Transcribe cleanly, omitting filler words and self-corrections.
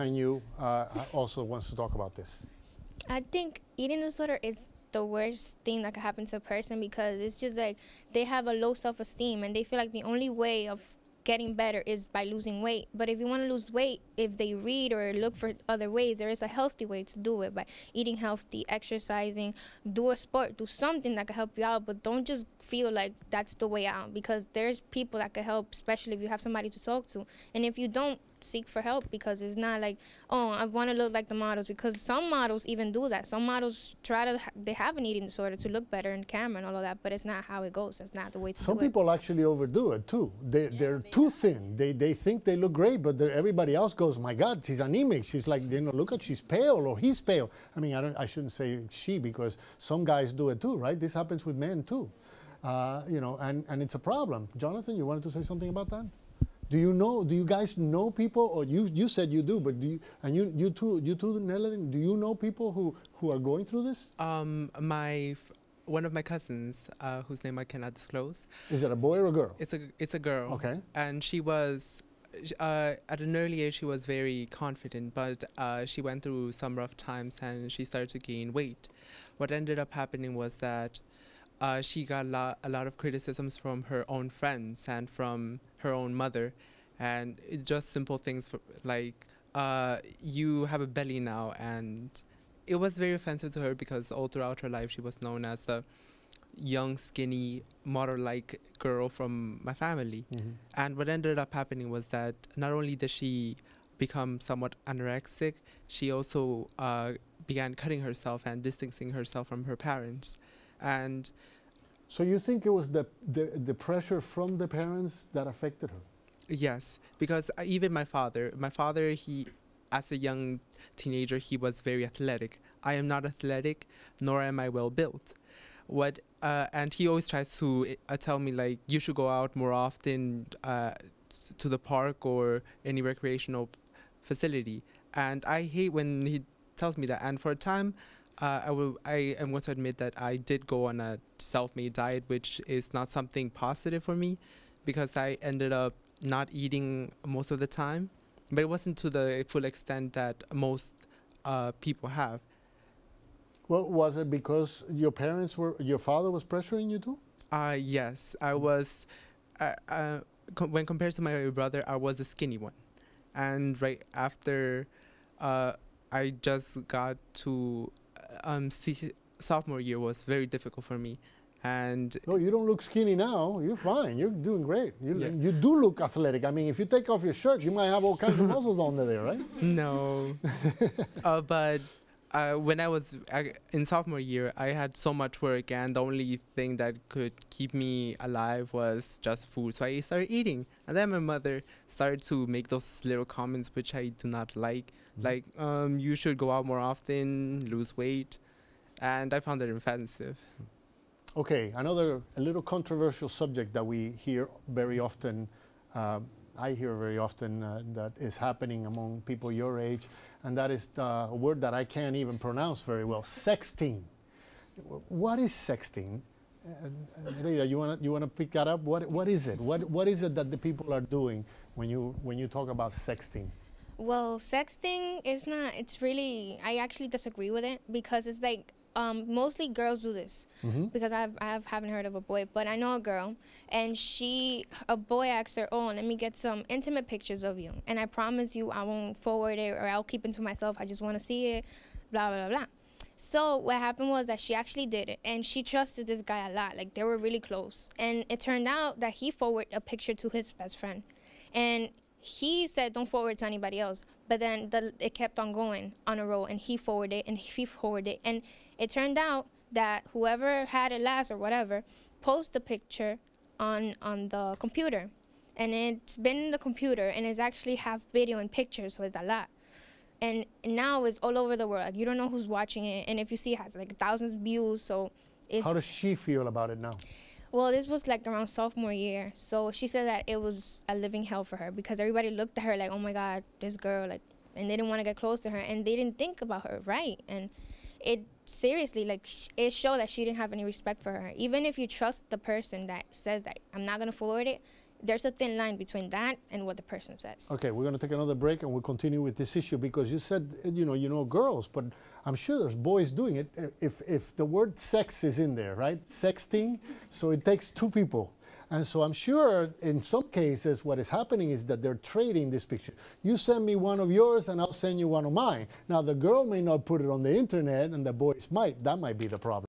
behind you also wants to talk about this. I think eating disorder is the worst thing that could happen to a person because it's just like they have a low self-esteem and they feel like the only way of getting better is by losing weight. But if you want to lose weight, if they read or look for other ways, there is a healthy way to do it by eating healthy, exercising, do a sport, do something that can help you out. But don't just feel like that's the way out, because there's people that can help, especially if you have somebody to talk to. And if you don't, seek for help, because it's not like, oh, I want to look like the models, because some models even do that. Some models they have an eating disorder to look better in camera and all of that, but it's not how it goes. That's not the way to do it. Some people actually overdo it too. They're too thin. They think they look great, but everybody else goes, my God, she's anemic. She's like, look at, she's pale, or he's pale. I mean, I shouldn't say she, because some guys do it too, right? This happens with men too. And it's a problem. Jonathan, you wanted to say something about that? Do you guys know people, or you said you do, but you too, Nelly, do you know people who are going through this? One of my cousins, whose name I cannot disclose. Is it a boy or a girl? It's a girl. Okay. And she was, at an early age, she was very confident, but she went through some rough times and she started to gain weight. What ended up happening was that she got a lot of criticisms from her own friends and from her own mother, and it's just simple things like, you have a belly now, and it was very offensive to her because all throughout her life she was known as the young, skinny, model-like girl from my family. Mm-hmm. And what ended up happening was that not only did she become somewhat anorexic, she also began cutting herself and distancing herself from her parents. And so you think it was the pressure from the parents that affected her? Yes, because even my father, he, as a young teenager, he was very athletic. I am not athletic, nor am I well built. And he always tries to tell me, like, you should go out more often to the park or any recreational facility. And I hate when he tells me that. And for a time, I am going to admit that I did go on a self-made diet, which is not something positive for me, because I ended up not eating most of the time. But it wasn't to the full extent that most people have. Well, was it because your father was pressuring you too? Yes, I was. When compared to my brother, I was the skinny one. And right after I just got to sophomore year was very difficult for me. And no, you don't look skinny now. You're fine. You're doing great. You do look athletic. I mean, if you take off your shirt, you might have all kinds of muscles under there, right? No. But when I was in sophomore year, I had so much work, and the only thing that could keep me alive was just food. So I started eating. And then my mother started to make those little comments which I do not like. Mm-hmm. Like, you should go out more often, lose weight. And I found it offensive. Okay, a little controversial subject that we hear very often, I hear very often that is happening among people your age, and that is a word that I can't even pronounce very well, sexting. What is sexting? Rita, you wanna pick that up? What is it? What is it that the people are doing when you talk about sexting? Well, sexting is not, it's really, I actually disagree with it, because it's like, mostly girls do this, mm-hmm. because I haven't heard of a boy, but I know a girl, and a boy asked her, oh, let me get some intimate pictures of you, and I promise you I won't forward it, or I'll keep it to myself, I just want to see it, blah, blah, blah. So what happened was that she actually did it, and she trusted this guy a lot, like they were really close, and it turned out that he forwarded a picture to his best friend, and he said don't forward it to anybody else, but then it kept on going on a roll, and he forwarded it, and he forwarded it, and it turned out that whoever had it last or whatever posted the picture on the computer, and it's been in the computer, and it's actually have video and pictures, so it's a lot, and now it's all over the world. Like, you don't know who's watching it, and if you see, it has like thousands of views. So it's, how does she feel about it now? Well, this was like around sophomore year, so she said that it was a living hell for her, because everybody looked at her like, oh my God, this girl, like, and they didn't want to get close to her, and they didn't think about her right, and it seriously, like, it showed that she didn't have any respect for her. Even if you trust the person that says that I'm not gonna forward it, there's a thin line between that and what the person says. Okay, we're going to take another break and we'll continue with this issue because you said, you know girls, but I'm sure there's boys doing it. If the word sex is in there, right? Sexting, so it takes two people. And so I'm sure in some cases what is happening is that they're trading this picture. You send me one of yours and I'll send you one of mine. Now the girl may not put it on the internet and the boys might. That might be the problem.